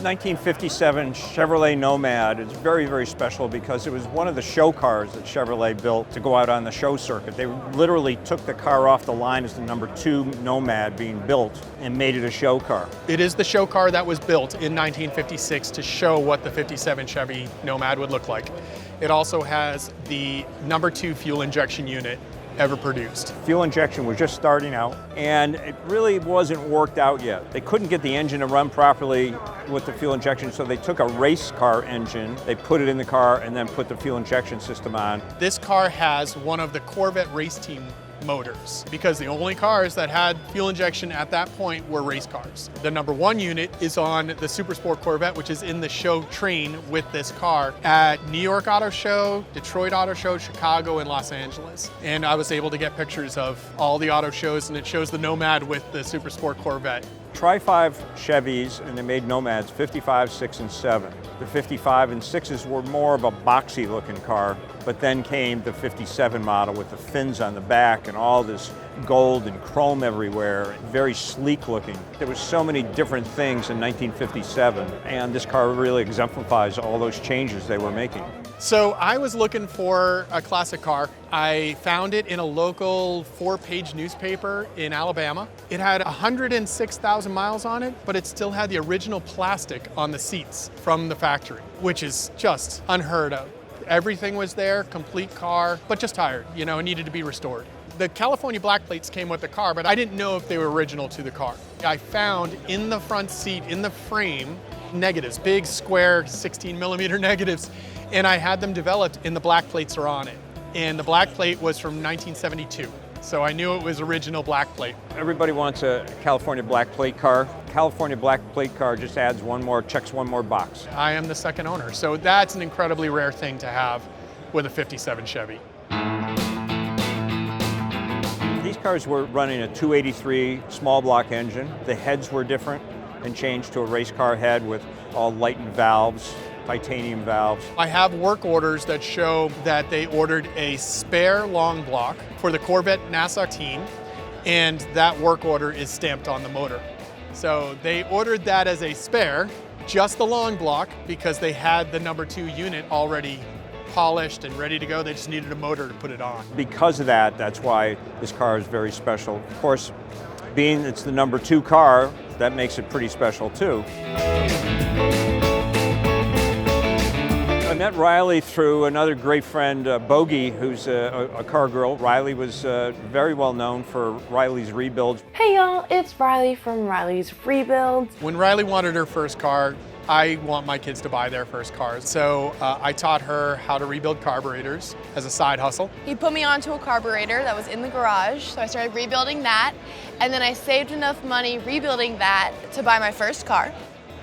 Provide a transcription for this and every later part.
1957 Chevrolet Nomad is very, very special because it was one of the show cars that Chevrolet built to go out on the show circuit. They literally took the car off the line as the #2 Nomad being built and made it a show car. It is the show car that was built in 1956 to show what the 57 Chevy Nomad would look like. It also has the #2 fuel injection unit ever produced. Fuel injection was just starting out and it really wasn't worked out yet. They couldn't get the engine to run properly with the fuel injection, so they took a race car engine, they put it in the car and then put the fuel injection system on. This car has one of the Corvette race team motors because the only cars that had fuel injection at that point were race cars. The #1 unit is on the Super Sport Corvette, which is in the show train with this car at New York Auto Show, Detroit Auto Show, Chicago, and Los Angeles. And I was able to get pictures of all the auto shows, and it shows the Nomad with the Super Sport Corvette. Try 5 Chevys and they made Nomads, 55, 6, and 7. The 55 and 6s were more of a boxy looking car, but then came the 57 model with the fins on the back and all this gold and chrome everywhere, very sleek looking. There was so many different things in 1957, and this car really exemplifies all those changes they were making. So I was looking for a classic car. I found it in a local 4-page newspaper in Alabama. It had 106,000 miles on it, but it still had the original plastic on the seats from the factory, which is just unheard of. Everything was there, complete car, but just tired, it needed to be restored. The California black plates came with the car, but I didn't know if they were original to the car. I found in the front seat, in the frame, negatives, big square 16mm negatives, and I had them developed and the black plates are on it. And the black plate was from 1972. So I knew it was original black plate. Everybody wants a California black plate car. California black plate car just adds checks one more box. I am the second owner, so that's an incredibly rare thing to have with a 57 Chevy. These cars were running a 283 small block engine. The heads were different and changed to a race car head with all lightened valves, titanium valves. I have work orders that show that they ordered a spare long block for the Corvette Nassau team, and that work order is stamped on the motor. So they ordered that as a spare, just the long block, because they had the #2 unit already polished and ready to go. They just needed a motor to put it on. Because of that, that's why this car is very special. Of course, being it's the #2 car, that makes it pretty special too. I met Riley through another great friend, Bogey, who's a car girl. Riley was very well known for Riley's Rebuilds. Hey y'all, it's Riley from Riley's Rebuilds. When Riley wanted her first car, I want my kids to buy their first cars. So I taught her how to rebuild carburetors as a side hustle. He put me onto a carburetor that was in the garage, so I started rebuilding that, and then I saved enough money rebuilding that to buy my first car.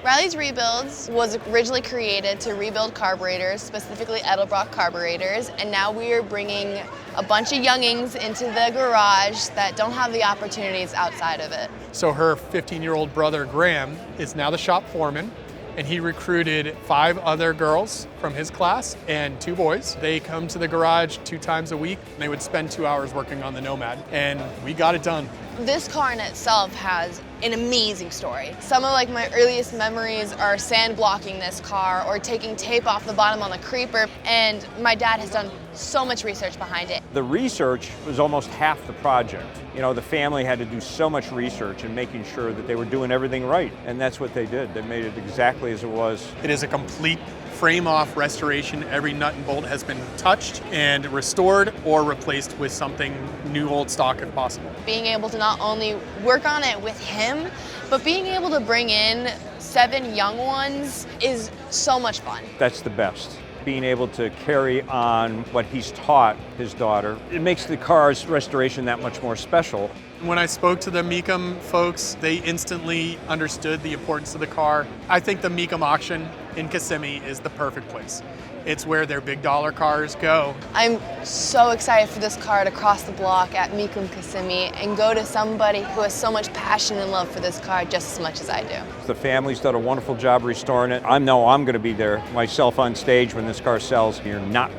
Riley's Rebuilds was originally created to rebuild carburetors, specifically Edelbrock carburetors, and now we are bringing a bunch of youngings into the garage that don't have the opportunities outside of it. So her 15-year-old brother, Graham, is now the shop foreman, and he recruited 5 other girls from his class and 2 boys. They come to the garage 2 times a week, and they would spend 2 hours working on the Nomad, and we got it done. This car in itself has an amazing story. Some of my earliest memories are sand blocking this car or taking tape off the bottom on the creeper, and my dad has done so much research behind it. The research was almost half the project. The family had to do so much research and making sure that they were doing everything right, and that's what they did. They made it exactly as it was. It is a complete frame-off restoration. Every nut and bolt has been touched and restored or replaced with something new old stock if possible. Being able to not only work on it with him, but being able to bring in 7 young ones is so much fun. That's the best. Being able to carry on what he's taught his daughter, it makes the car's restoration that much more special. When I spoke to the Mecum folks, they instantly understood the importance of the car. I think the Mecum auction in Kissimmee is the perfect place. It's where their big dollar cars go. I'm so excited for this car to cross the block at Mecum Kissimmee and go to somebody who has so much passion and love for this car just as much as I do. The family's done a wonderful job restoring it. I know I'm going to be there myself on stage when this car sells. You're not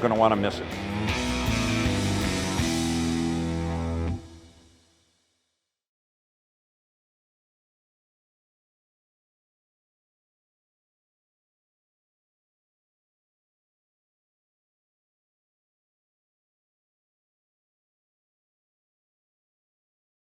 going to want to miss it.